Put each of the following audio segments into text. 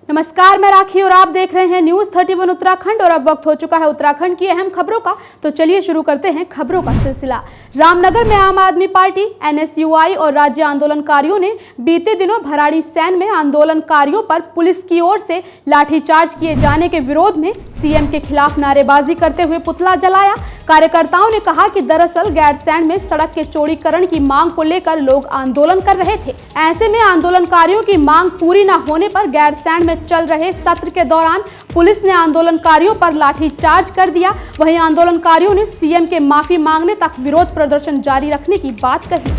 नमस्कार, मैं राखी और आप देख रहे हैं न्यूज 31 उत्तराखंड। और अब वक्त हो चुका है उत्तराखंड की अहम खबरों का। तो चलिए शुरू करते हैं खबरों का सिलसिला। रामनगर में आम आदमी पार्टी, NSUI और राज्य आंदोलनकारियों ने बीते दिनों भराड़ीसैंण में आंदोलनकारियों पर पुलिस की ओर से लाठीचार्ज किए जाने के विरोध में CM के खिलाफ नारेबाजी करते हुए पुतला जलाया। कार्यकर्ताओं ने कहा कि दरअसल गैरसैंण में सड़क के चौड़ीकरण की मांग को लेकर लोग आंदोलन कर रहे थे। ऐसे में आंदोलनकारियों की मांग पूरी न होने पर गैरसैंण में चल रहे सत्र के दौरान पुलिस ने आंदोलनकारियों पर लाठीचार्ज कर दिया। वहीं आंदोलनकारियों ने CM के माफी मांगने तक विरोध प्रदर्शन जारी रखने की बात कही।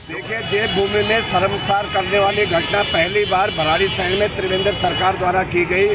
देखिए, देवभूमि में शर्मसार करने वाली घटना पहली बार भराड़ीसैंण में त्रिवेंद्र सरकार द्वारा की गई,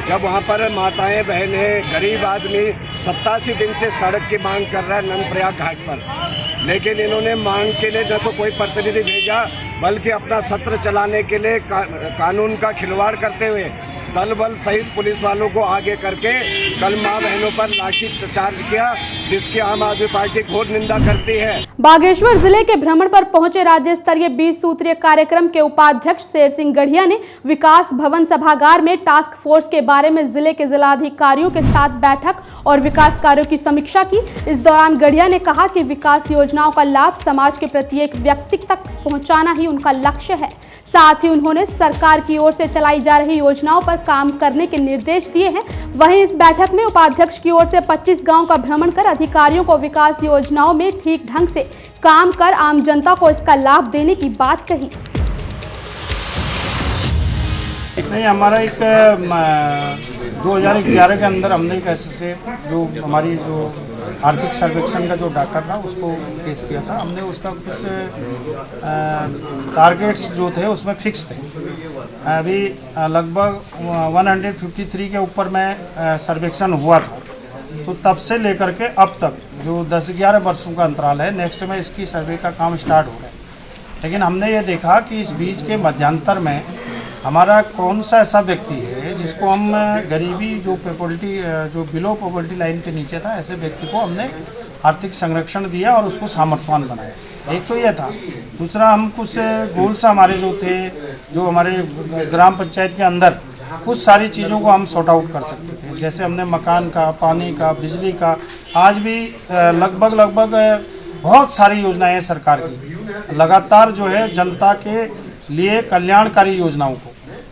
जब वहाँ पर माताएं बहनें गरीब आदमी 87 दिन से सड़क की मांग कर रहा है नंदप्रयाग घाट पर। लेकिन इन्होंने मांग के लिए न तो कोई प्रतिनिधि भेजा, बल्कि अपना सत्र चलाने के लिए कानून का खिलवाड़ करते हुए दल बल सहित पुलिस वालों को आगे करके कल मां बहनों पर लाठी चार्ज किया, जिसकी आम आदमी पार्टी घोर निंदा करती है। बागेश्वर जिले के भ्रमण पर पहुंचे राज्य स्तरीय 20 सूत्रीय कार्यक्रम के उपाध्यक्ष शेर सिंह गढ़िया ने विकास भवन सभागार में टास्क फोर्स के बारे में जिले के जिलाधिकारियों के साथ बैठक और विकास कार्यों की समीक्षा की। इस दौरान गढ़िया ने कहा कि विकास योजनाओं का लाभ समाज के प्रत्येक व्यक्ति तक पहुंचाना ही उनका लक्ष्य है। साथ ही उन्होंने सरकार की ओर से चलाई जा रही योजनाओं पर काम करने के निर्देश दिए हैं। वहीं इस बैठक में उपाध्यक्ष की ओर से 25 गांव का भ्रमण कर अधिकारियों को विकास योजनाओं में ठीक ढंग से काम कर आम जनता को इसका लाभ देने की बात कही। नहीं, हमारा एक 2011 के अंदर हमने एक ऐसे जो हमारी जो आर्थिक सर्वेक्षण का जो डाटा था उसको पेश किया था। हमने उसका कुछ टारगेट्स जो थे उसमें फिक्स थे। अभी लगभग 153 के ऊपर में सर्वेक्षण हुआ था। तो तब से लेकर के अब तक जो 10-11 वर्षों का अंतराल है, नेक्स्ट में इसकी सर्वे का काम स्टार्ट हो रहा है। लेकिन हमने ये देखा कि इस बीच के मध्यांतर में हमारा कौन सा ऐसा व्यक्ति है जिसको हम गरीबी जो बिलो पॉवर्टी लाइन के नीचे था, ऐसे व्यक्ति को हमने आर्थिक संरक्षण दिया और उसको सामर्थ्यवान बनाया। एक तो ये था। दूसरा, हम कुछ गोल्स हमारे जो थे, जो हमारे ग्राम पंचायत के अंदर कुछ सारी चीज़ों को हम सॉर्ट आउट कर सकते थे। जैसे हमने मकान का, पानी का, बिजली का, आज भी लगभग बहुत सारी योजनाएं सरकार की लगातार जो है जनता के लिए कल्याणकारी योजनाओं को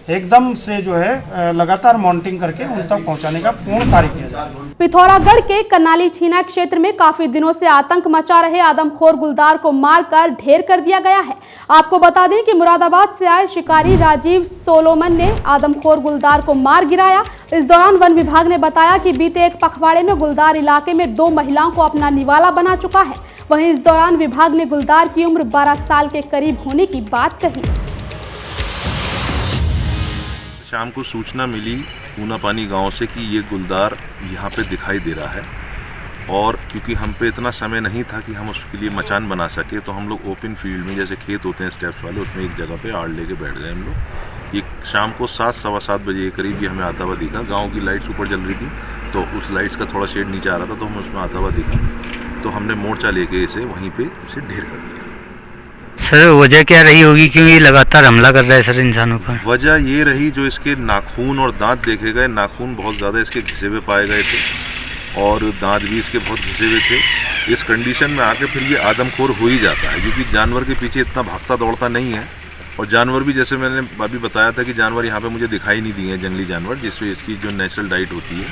एकदम से जो है लगातार मॉनिटरिंग करके उन तक पहुंचाने का पूर्ण कार्य किया जा रहा है। पिथौरागढ़ के कनाली छीना क्षेत्र में काफी दिनों से आतंक मचा रहे आदमखोर गुलदार को मारकर ढेर कर दिया गया है। आपको बता दें कि मुरादाबाद से आए शिकारी राजीव सोलोमन ने आदमखोर गुलदार को मार गिराया। इस दौरान वन विभाग ने बताया कि बीते एक पखवाड़े में गुलदार इलाके में 2 महिलाओं को अपना निवाला बना चुका है। वहीं इस दौरान विभाग ने गुलदार की उम्र 12 साल के करीब होने की बात कही। शाम को सूचना मिली ऊनापानी गांव से कि ये गुलदार यहाँ पे दिखाई दे रहा है, और क्योंकि हम पे इतना समय नहीं था कि हम उसके लिए मचान बना सके, तो हम लोग ओपन फील्ड में, जैसे खेत होते हैं स्टेप्स वाले, उसमें एक जगह पे आड़ लेके बैठ गए हम लोग। ये शाम को 7-7:15 बजे के करीब ये हमें आता हुआ दिखा। गाँव की लाइट्स ऊपर जल रही थी, तो उस लाइट्स का थोड़ा शेड नीचे आ रहा था, तो हमें उसमें आता हुआ दिखा। तो हमने मोर्चा लेके इसे वहीं पे इसे ढेर कर दिया। सर, वजह क्या रही होगी, क्यों ये लगातार हमला कर रहा है सर इंसानों पर? वजह ये रही, जो इसके नाखून और दांत देखे गए, नाखून बहुत ज़्यादा इसके घिसे हुए पाए गए थे और दांत भी इसके बहुत घिसे हुए थे। इस कंडीशन में आके फिर ये आदमखोर हो ही जाता है, क्योंकि जानवर के पीछे इतना भागता दौड़ता नहीं है। और जानवर भी, जैसे मैंने अभी बताया था कि जानवर यहाँ पे मुझे दिखाई नहीं दिए हैं, जंगली जानवर, जिससे इसकी जो नेचुरल डाइट होती है,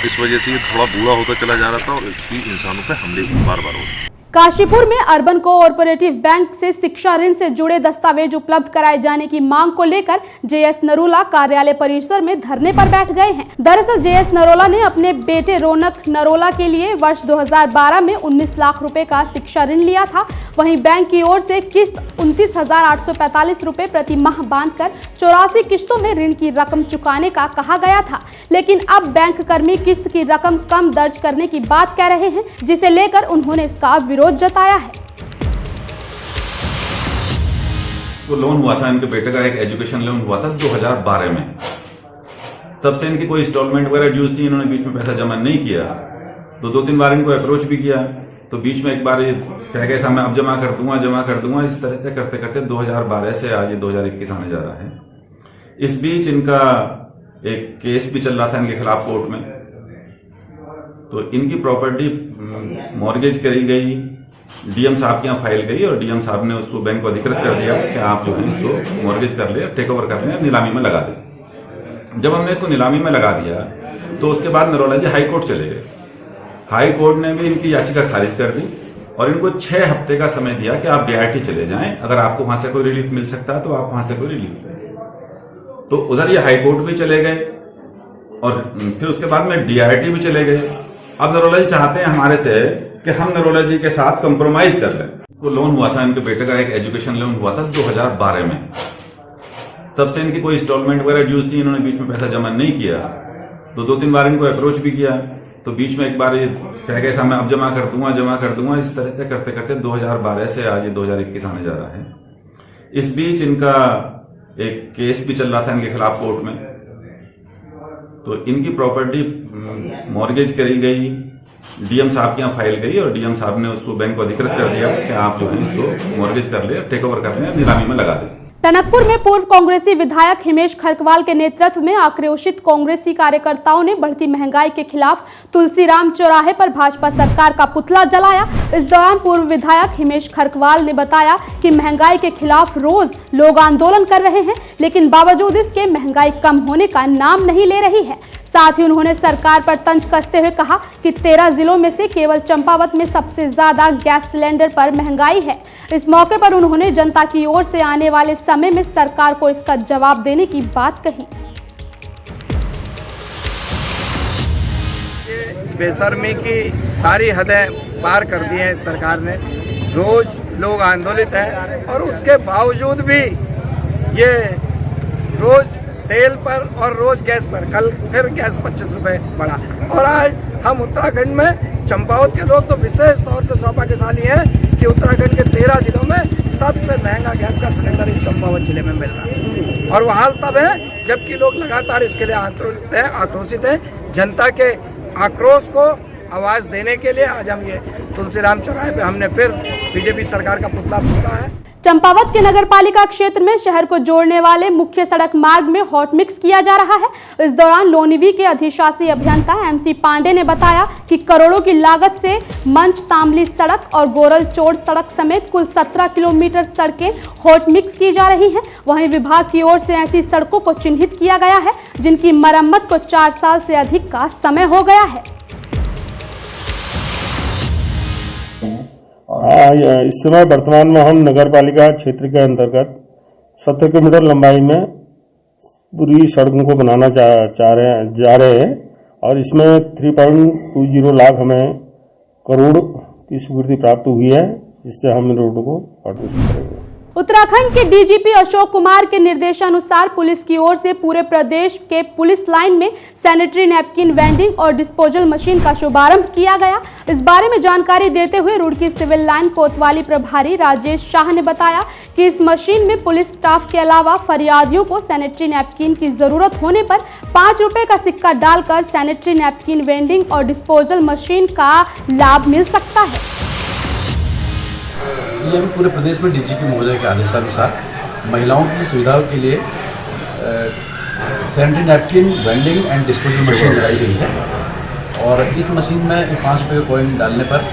इस वजह से ये थोड़ा बूढ़ा होता चला जा रहा था और इसकी इंसानों पर हमले बार बार होते। काशीपुर में अर्बन कोऑपरेटिव बैंक से शिक्षा ऋण से जुड़े दस्तावेज उपलब्ध कराए जाने की मांग को लेकर JS नरोला कार्यालय परिसर में धरने पर बैठ गए हैं। दरअसल JS नरोला ने अपने बेटे रौनक नरोला के लिए वर्ष 2012 में 19 लाख रुपए का शिक्षा ऋण लिया था। वहीं बैंक की ओर से किस्त 29,845 रुपए प्रति माह बांधकर 84 किस्तों में ऋण की रकम चुकाने का कहा गया था। लेकिन अब बैंक कर्मी किस्त की रकम कम दर्ज करने की बात कह रहे हैं, जिसे लेकर उन्होंने इसका विरोध जताया है। वो लोन हुआ था, इनके बेटे का एक एजुकेशन लोन हुआ था 2012 में। तब से इनकी कोई इंस्टॉलमेंट वगैरह ड्यूज थी, इन्होंने बीच में पैसा जमा नहीं किया। तो 2-3 बार इनको अप्रोच भी किया, तो बीच में एक बार ये कह गए साहब मैं अब जमा कर दूंगा, इस तरह से करते करते 2012 से आज ये 2021 आने जा रहा है। इस बीच इनका एक केस भी चल रहा था इनके खिलाफ कोर्ट में, तो इनकी प्रॉपर्टी मॉर्गेज करी गई, डीएम साहब के यहाँ फाइल गई और डीएम साहब ने उसको बैंक को अधिकृत कर दिया कि आप जो है इसको मॉर्गेज कर ले, टेक ओवर कर ले, नीलामी में लगा दे। जब हमने इसको नीलामी में लगा दिया तो उसके बाद नरोला जी हाई कोर्ट चले गए। हाई कोर्ट ने भी इनकी याचिका खारिज कर दी और इनको 6 हफ्ते का समय दिया कि आप डीआरटी चले जाएं, अगर आपको वहां से कोई रिलीफ मिल सकता है तो आप वहां से कोई रिलीफ लें। तो उधर ये हाई कोर्ट भी चले गए और फिर उसके बाद में डीआरटी भी चले गए। अब नरोला जी चाहते हैं हमारे से कि हम नरोला जी के साथ कंप्रोमाइज कर लें। को लोन हुआ था इनके बेटे का, एक एजुकेशन लोन हुआ था 2012 में, तब से इनकी कोई इंस्टॉलमेंट वगैरह ड्यूज थी, इन्होंने बीच में पैसा जमा नहीं किया, तो 2-3 बार इनको अप्रोच भी किया, तो बीच में एक बार ये कह गए साहब मैं अब जमा कर दूंगा, इस तरह से करते करते 2012 से आज ये 2021 आने जा रहा है। इस बीच इनका एक केस भी चल रहा था इनके खिलाफ कोर्ट में, तो इनकी प्रॉपर्टी मॉर्गेज करी गई, डीएम साहब के यहाँ फाइल गई और डीएम साहब ने उसको बैंक को अधिकृत कर दिया कि आप जो है इसको मॉर्गेज कर ले, टेक ओवर कर ले, नीलामी में लगा दें। टनकपुर में पूर्व कांग्रेसी विधायक हिमेश खरकवाल के नेतृत्व में आक्रोशित कांग्रेसी कार्यकर्ताओं ने बढ़ती महंगाई के खिलाफ तुलसीराम चौराहे पर भाजपा सरकार का पुतला जलाया। इस दौरान पूर्व विधायक हिमेश खरकवाल ने बताया कि महंगाई के खिलाफ रोज लोग आंदोलन कर रहे हैं, लेकिन बावजूद इसके महंगाई कम होने का नाम नहीं ले रही है। साथ ही उन्होंने सरकार पर तंज कसते हुए कहा कि 13 जिलों में से केवल चंपावत में सबसे ज्यादा गैस सिलेंडर पर महंगाई है। इस मौके पर उन्होंने जनता की ओर से आने वाले समय में सरकार को इसका जवाब देने की बात कही। बेशर्मी की सारी हदें पार कर दी हैं सरकार ने। रोज लोग आंदोलित हैं और उसके बावजूद भी ये रोज तेल पर और रोज गैस पर, कल फिर गैस 25 रुपए बढ़ा। और आज हम उत्तराखंड में चंपावत के लोग तो विशेष तौर से सौभाग्यशाली हैं कि उत्तराखंड के 13 जिलों में सबसे महंगा गैस का सिलेंडर इस चंपावत जिले में मिल रहा है। और वो हाल तब है जबकि लोग लगातार इसके लिए आक्रोशित हैं। जनता के आक्रोश को आवाज देने के लिए आज हम ये तुलसीराम चौराहे पे हमने फिर बीजेपी सरकार का पुतला फूंका है। चंपावत के नगरपालिका क्षेत्र में शहर को जोड़ने वाले मुख्य सड़क मार्ग में हॉट मिक्स किया जा रहा है। इस दौरान लोनिवी के अधिशासी अभियंता एमसी पांडे ने बताया कि करोड़ों की लागत से मंच तांबली सड़क और गोरल चोड़ सड़क समेत कुल 17 किलोमीटर सड़कें हॉट मिक्स की जा रही हैं। वहीं विभाग की ओर से ऐसी सड़कों को चिन्हित किया गया है जिनकी मरम्मत को 4 साल से अधिक का समय हो गया है। इस समय वर्तमान में हम नगर पालिका क्षेत्र के अंतर्गत 17 किलोमीटर लंबाई में पूरी सड़कों को बनाना जा रहे हैं और इसमें 3.20 लाख हमें करोड़ की स्वीकृति प्राप्त हुई है, जिससे हम इन रोडों को पार्टनरशिप करेंगे। उत्तराखंड के डीजीपी अशोक कुमार के निर्देशानुसार पुलिस की ओर से पूरे प्रदेश के पुलिस लाइन में सैनिटरी नैपकिन वेंडिंग और डिस्पोजल मशीन का शुभारंभ किया गया। इस बारे में जानकारी देते हुए रुड़की सिविल लाइन कोतवाली प्रभारी राजेश शाह ने बताया कि इस मशीन में पुलिस स्टाफ के अलावा फरियादियों को सैनिटरी नैपकिन की जरूरत होने पर 5 रुपए का सिक्का डालकर सैनिटरी नैपकिन वेंडिंग और डिस्पोजल मशीन का लाभ मिल सकता है। ये अभी पूरे प्रदेश में डीजीपी महोदय के आदेशानुसार महिलाओं की सुविधा के लिए sanitary napkin vending and disposal machine लगाई गई है और इस मशीन में 5 रुपये का कॉइन डालने पर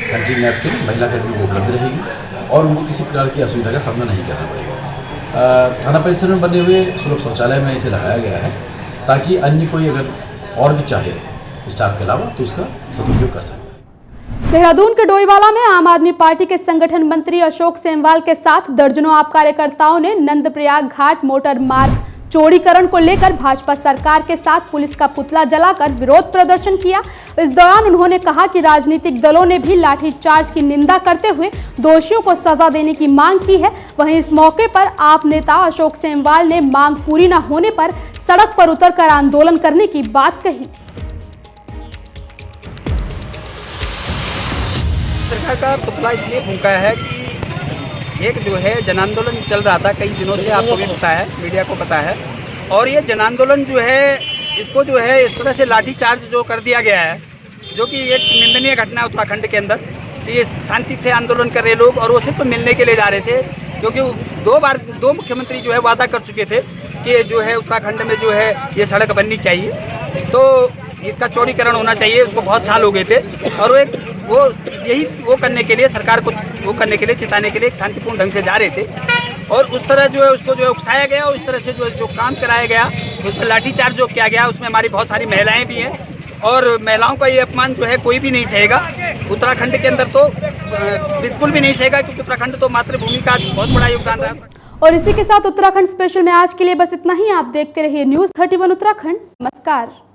सैनिटरी नैपकिन महिला कर्मियों को उपलब्ध रहेगी और उनको किसी प्रकार की असुविधा का सामना नहीं करना पड़ेगा। थाना परिसर में बने हुए सुलभ शौचालय में इसे लगाया गया है ताकि अन्य कोई अगर और भी चाहे स्टाफ के अलावा तो उसका सदुपयोग कर सके। देहरादून के डोईवाला में आम आदमी पार्टी के संगठन मंत्री अशोक सेमवाल के साथ दर्जनों आप कार्यकर्ताओं ने नंदप्रयाग घाट मोटर मार्ग चौड़ीकरण को लेकर भाजपा सरकार के साथ पुलिस का पुतला जलाकर विरोध प्रदर्शन किया। इस दौरान उन्होंने कहा कि राजनीतिक दलों ने भी लाठीचार्ज की निंदा करते हुए दोषियों को सजा देने की मांग की है। वहीं इस मौके पर आप नेता अशोक सेमवाल ने मांग पूरी न होने पर सड़क पर उतरकर आंदोलन करने की बात कही। सरकार का पुतला इसलिए फूंका है कि एक जो है जन आंदोलन चल रहा था कई दिनों से, आपको भी पता है, मीडिया को पता है, और ये जन आंदोलन जो है इसको जो है इस तरह से लाठीचार्ज जो कर दिया गया है जो कि एक निंदनीय घटना है उत्तराखंड के अंदर कि ये शांति से आंदोलन कर रहे लोग और वो सिर्फ मिलने के लिए जा रहे थे, क्योंकि 2 बार 2 मुख्यमंत्री जो है वादा कर चुके थे कि जो है उत्तराखंड में जो है ये सड़क बननी चाहिए, तो इसका चौड़ीकरण होना चाहिए। उसको बहुत साल हो गए थे और वो करने के लिए सरकार को वो करने के लिए चिताने के लिए एक शांतिपूर्ण ढंग से जा रहे थे और उस तरह जो है उसको जो है उकसाया गया और इस तरह से जो काम कराया गया, उस पर लाठीचार्ज जो किया गया, उसमें हमारी बहुत सारी महिलाएं भी हैं और महिलाओं का ये अपमान जो है कोई भी नहीं सहेगा। उत्तराखंड के अंदर तो बिल्कुल भी नहीं सहेगा, क्योंकि उत्तराखंड तो मातृभूमि का बहुत बड़ा योगदान रहा। और इसी के साथ उत्तराखंड स्पेशल में आज के लिए बस इतना ही। आप देखते रहिए News 31 उत्तराखंड। नमस्कार।